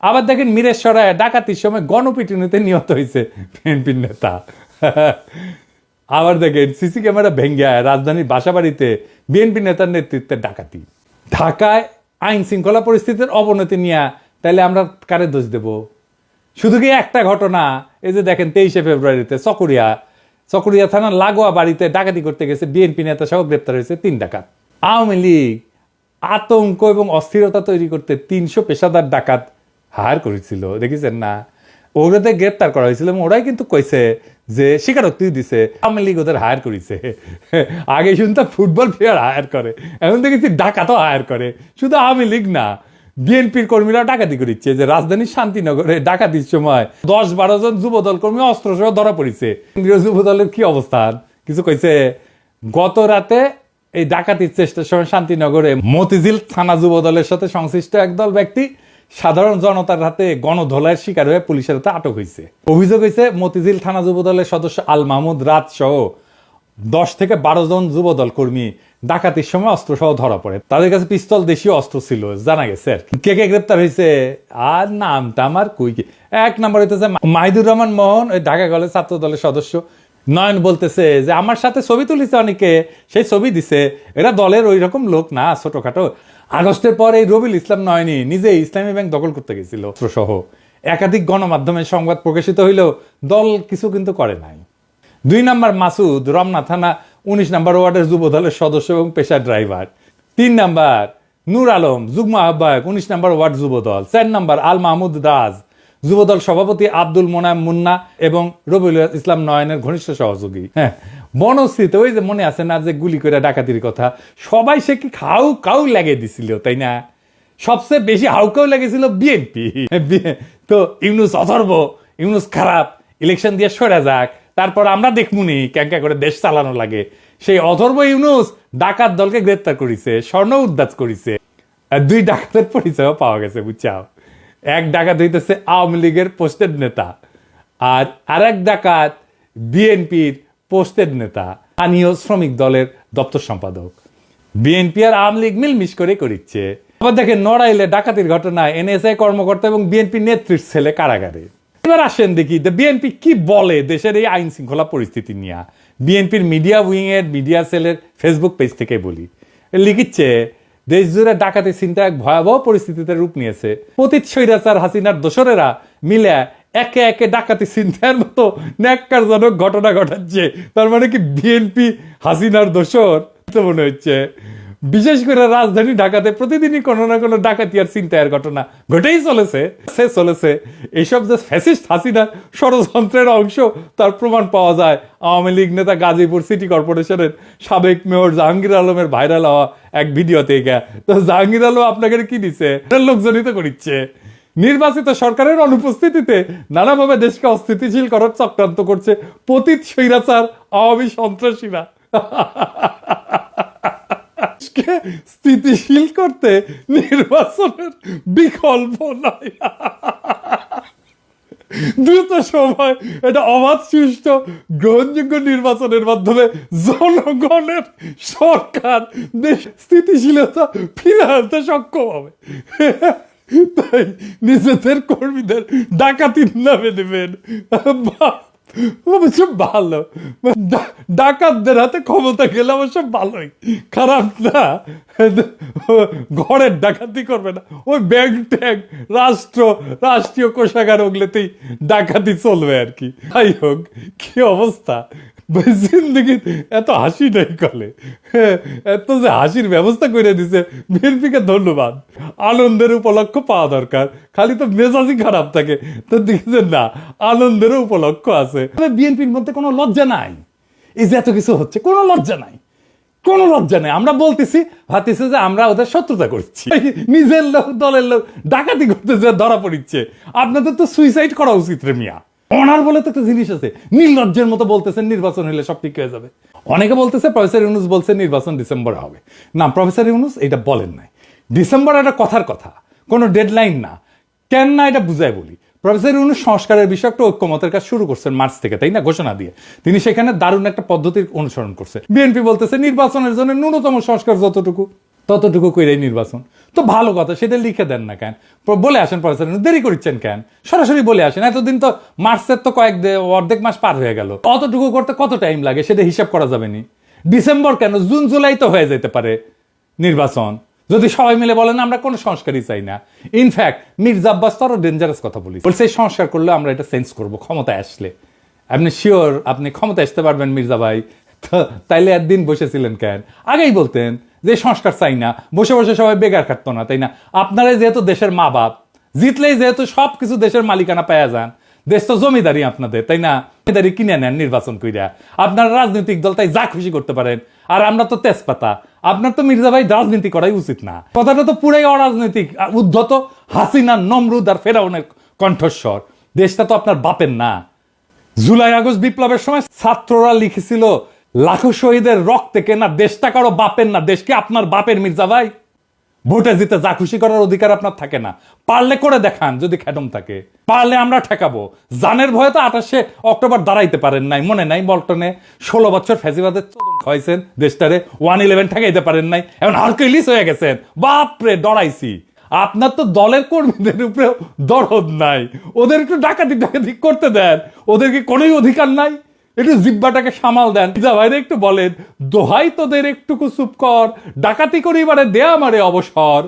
আবার দেখেন মিরেশ্বরায় ডাকাতির সময় গণপিটুনিতে নিহত হয়েছে বিএনপির নেতা। আবার দেখেন সিসি ক্যামেরা ভেঙ্গে রাজধানীর বাসাবাড়িতে বিএনপি নেতার নেতৃত্বে ডাকাতি। ঢাকায় আইন শৃঙ্খলা পরিস্থিতির অবনতি নিয়ে তাহলে আমরা কারে দোষ দেব? শুধু কি একটা ঘটনা? এই যে দেখেন 23শে ফেব্রুয়ারিতে চকরিয়া থানার লাগোয়া বাড়িতে ডাকাতি করতে গেছে বিএনপি নেতা সহ গ্রেপ্তার হয়েছে 3 ডাকাত। আওয়ামী লীগ আতঙ্ক এবং অস্থিরতা তৈরি করতে 300 পেশাদার ডাকাত হায়ার করেছিল, দেখেছেন না? ওদের গ্রেপ্তার করা হয়েছিল এবং ওরাই কিন্তু কইছে যে স্বীকারোক্তি দিছে আওয়ামী লীগ ওদের হায়ার করেছে। আগে শুনতাম ফুটবল প্লেয়ার হায়ার করে, এখন দেখেছি ডাকাতও হায়ার করে। শুধু আওয়ামী লীগ না, বিএনপির কর্মীরা ডাকাতি করেছে। যে রাজধানীর শান্তিনগরে ডাকাতির সময় 10-12 জন যুবদল কর্মী অস্ত্র সহ ধরা পড়েছে। কেন্দ্রীয় যুবদলের কি অবস্থান কিছু কইছে? গত রাতে এই ডাকাতির চেষ্টার সময় শান্তিনগরে মতিঝিল থানা যুবদলের সাথে সংশ্লিষ্ট একদল ব্যক্তি সাধারণ জনতার হাতে গণধোলাইয়ের শিকার হয়ে পুলিশের হাতে আটক হয়েছে। অভিযোগ হয়েছে মতিঝিল থানা যুবদলের সদস্য আল মাহমুদ রাত সহ 10 থেকে 12 জন যুবদল কর্মী ডাকাতির সময় অস্ত্র সহ ধরা পড়ে। তাদের কাছে পিস্তল দেশীয় অস্ত্র ছিল জানা গেছে। কে কে গ্রেপ্তার হয়েছে আর নামটা আমার কই কি? 1 নম্বর হইতেছে মাহিদুর রহমান মোহন, ওই ঢাকা কলেজ ছাত্র দলের সদস্য। নয়ন বলতেছে যে আমার সাথে ছবি তুলিছে অনেকে, সেই ছবি দিছে, এরা দলের ওই রকম লোক না, ছোটখাটো। আগস্টের পর এই রবিউল ইসলাম নয়নি নিজে ইসলামী ব্যাংক দখল করতে গেছিল সহ। একাধিক গণমাধ্যমে সংবাদ প্রকাশিত হইলেও দল কিছু কিন্তু করে নাই। 2 নম্বর মাসুদ, রমনা থানা 19 নম্বর ওয়ার্ডের যুব দলের সদস্য এবং পেশার ড্রাইভার। 3 নম্বর নূর আলম, যুগ্ম আহ্বায়ক 19 নম্বর ওয়ার্ড যুব দল। 4 নম্বর আল মাহমুদ রাজ, যুবদল সভাপতি আব্দুল মোনায়েম মুন্না এবং রবিউল ইসলাম নয়নের ঘনিষ্ঠ সহযোগী। হ্যাঁ, বনশ্রীতে ওই যে মনে আছে না যে গুলি করে ডাকাতির কথা, সবাই সে কি কাউ লাগিয়ে দিছিল, তাই না? সবচেয়ে বেশি হাউকাউ লেগেছিল বিএনপি। তো ইউনুস অথর্ব, ইউনুস খারাপ, ইলেকশন দিয়ে সরে যাক, তারপর আমরা দেখমুনি ক্যাঙ্কা করে দেশ চালানো লাগে। সেই অথর্ব ইউনুস ডাকাত দলকে গ্রেপ্তার করেছে, স্বর্ণ উদ্ধার করেছে। 2 ডাকাতের পরিচয়ও পাওয়া গেছে, বুঝছাও। 1 ডাকাত হইতেছে আওয়ামী লীগের পোস্টেড নেতা, আর আরেক ডাকাত বিএনপির পোস্টেড নেতা, স্থানীয় শ্রমিক দলের দপ্তর সম্পাদক। বিএনপি আর আওয়ামী লীগ মিলমিশ করে করিচ্ছে। আবার দেখেন নড়াইলে ডাকাতির ঘটনায় এনএসআই কর্মকর্তা এবং বিএনপি নেত্রীর ছেলে কারাগারে। এবার আসেন দেখি বিএনপি কি বলে দেশের এই আইন শৃঙ্খলা পরিস্থিতি নিয়ে। বিএনপির মিডিয়া উইং এর মিডিয়া সেলের ফেসবুক পেজ থেকে বলি, লিখিচ্ছে দেশ জুড়ে ডাকাতি চিন্তা এক ভয়াবহ পরিস্থিতিতে রূপ নিয়েছে। পতিত স্বৈরাচার হাসিনার দোসরেরা মিলে একে একে ডাকাতি চিন্তার মতো ন্যাক্কারজনক ঘটনা ঘটাচ্ছে। তার মানে কি বিএনপি হাসিনার দোসর মনে হচ্ছে। বিশেষ করে রাজধানী ঢাকাতে প্রতিদিনই কোনো না কোনো ডাকাতি আর চিন্তায়ের ঘটনা ঘটেই চলেছে। এইসব যে ফ্যাসিস্ট হাসিনার ষড়যন্ত্রের অংশ তার প্রমাণ পাওয়া যায় আওয়ামী লীগ নেতা গাজীপুর সিটি কর্পোরেশনের সাবেক মেয়র জাহাঙ্গীর আলমের ভাইরাল হওয়া এক ভিডিওতে। তো জাহাঙ্গীর আলম আপনাকে কি দিচ্ছে? লোকজনিত করিচ্ছে। নির্বাচিত সরকারের অনুপস্থিতিতে নানাভাবে দেশকে অস্থিতিশীল করার চক্রান্ত করছে পতিত স্বৈরাচার আওয়ামী সন্ত্রাসীরা। স্থিতিশীল করতে নির্বাচনের বিকল্প নাই। দ্রুত সময় এটা অবাধ, সুষ্ঠু, গ্রহণযোগ্য নির্বাচনের মাধ্যমে জনগণের সরকার দেশ স্থিতিশীলতা ফিরে আনতে সক্ষম হবে। তাই নিজেদের কর্মীদের ডাকাতির নামে দেবেন। অবশ্য ভালো, ডাকাতদের হাতে ক্ষমতা গেলে অবশ্য ভালোই, খারাপ না। ঘরের ডাকাতি করবে না, ওই ব্যাংক ট্যাঙ্ক রাষ্ট্রীয় কোষাগার ওগুলোতেই ডাকাতি চলবে আর কি। যাই হোক, কি অবস্থা জিন্দগি, এত হাসি নেই কলে, এত যে হাসির ব্যবস্থা করে দিছে বিএনপিকে ধন্যবাদ। আনন্দের উপলক্ষ পাওয়া দরকার, খালি তো মেজাজই খারাপ থাকে। তো দেখছেন না, আনন্দেরও উপলক্ষ আছে। বিএনপির মধ্যে কোনো লজ্জা নাই, এই যে এত কিছু হচ্ছে কোনো লজ্জা নাই। আমরা বলতেছি ভাবতেছি যে আমরা ওদের শত্রুতা করছি, নিজের লোক দলের লোক ডাকাতি করতে যে ধরা পড়িচ্ছে। আপনাদের তো সুইসাইড করা উচিত রে মিয়া। অনার বলে তো একটা জিনিস আছে, নির্লজ্জের মতো বলতেছেন নির্বাচন হলে সব ঠিক হয়ে যাবে। অনেকে বলতেছে প্রফেসর ইউনূস বলছে নির্বাচন ডিসেম্বরে হবে। না, প্রফেসর ইউনূস এটা বলেন নাই। ডিসেম্বর একটা কথার কথা, কোনো ডেডলাইন না। কেন না এটা বুঝাই বলি। প্রফেসর ইউনূস সংস্কারের বিষয়ে একটা ঐক্যমতের কাজ শুরু করছেন মার্চ থেকে, তাই না, ঘোষণা দিয়ে। তিনি সেখানে দারুণ একটা পদ্ধতির অনুসরণ করছে। বিএনপি বলতেছে নির্বাচনের জন্য ন্যূনতম সংস্কার যতটুকু ততটুকু কইরাই নির্বাচন। তো ভালো কথা, সেটা লিখে দেন না কেন, বলে আসেন প্রফেসর, দেরি করছেন কেন, সরাসরি বলে আসেন। এতদিন তো মার্চের তো অর্ধেক মাস পার হয়ে গেল, অতটুকু করতে কত টাইম লাগে সেটা হিসাব করা যাবে নি। ডিসেম্বর কেন, জুন জুলাই তো হয়ে যেতে পারে নির্বাচন, যদি সবাই মিলে বলেন আমরা কোনো সংস্কারই চাই না। ইনফ্যাক্ট মির্জা আব্বাস তো আরো ডেঞ্জারাস কথা বলছে সংস্কার করলে আমরা এটা চেঞ্জ করবো ক্ষমতায় আসলে। আপনি শিওর আপনি ক্ষমতা আসতে পারবেন মির্জা ভাই? তাইলে একদিন বসেছিলেন কেন? আগেই বলতেন যে সংস্কার চাই না, বসে বসে সবাই বেকার খাটতো না, তাই না? আপনারাই যেহেতু দেশের মা বাপ, জিতলেই যেহেতু সবকিছু দেশের মালিকানা পাওয়া যান, দেশ তো জমিদারি আপনাদের, তাই না? জমিদারি কিনে নেন নির্বাচন কইরা, আপনার রাজনৈতিক দল তাই যা খুশি করতে পারেন। আর আমরা তো তেজপাতা, আপনার তো মির্জা ভাই রাজনীতি করাই উচিত না। কথাটা তো পুরাই অরাজনৈতিক, উদ্ধত হাসিনা, নমরুদ আর ফেরাউনের কণ্ঠস্বর। দেশটা তো আপনার বাপের না। জুলাই আগস্ট বিপ্লবের সময় ছাত্ররা লিখেছিল লাখো শহীদের রক্তে কেনা দেশটা কারো বাপের না, দেশ কি আপনার বাপের মির্জা ভাই? ভোটে জিতে যা খুশি করার অধিকার আপনার থাকে না? পারলে করে দেখান, যদি খ্যাটম থাকে। পারলে আমরা ঠেকাবো। জানের ভয়ে তো 28শে অক্টোবর দাঁড়াইতে পারেন নাই, মনে নাই? বল্টনে 16 বছর ফ্যাসিবাদের খাইছেন দেশটারে, 111 ঠেকাইতে পারেন নাই, এখন হারকিউলিস হয়ে গেছেন। বাপরে, ডরাইছি। আপনার তো দলের কর্মীদের উপরে দরদ নাই, ওদের একটু ডাকাতি ডাকাতি করতে দেন, ওদের কি কোনোই অধিকার নাই? একটু জিব্বাটাকে সামাল দেন। ভাইরে একটু বলেন দোহাই তোদের একটুকু চুপ কর, ডাকাতি করিবারে দেয়া আমারে অবসর।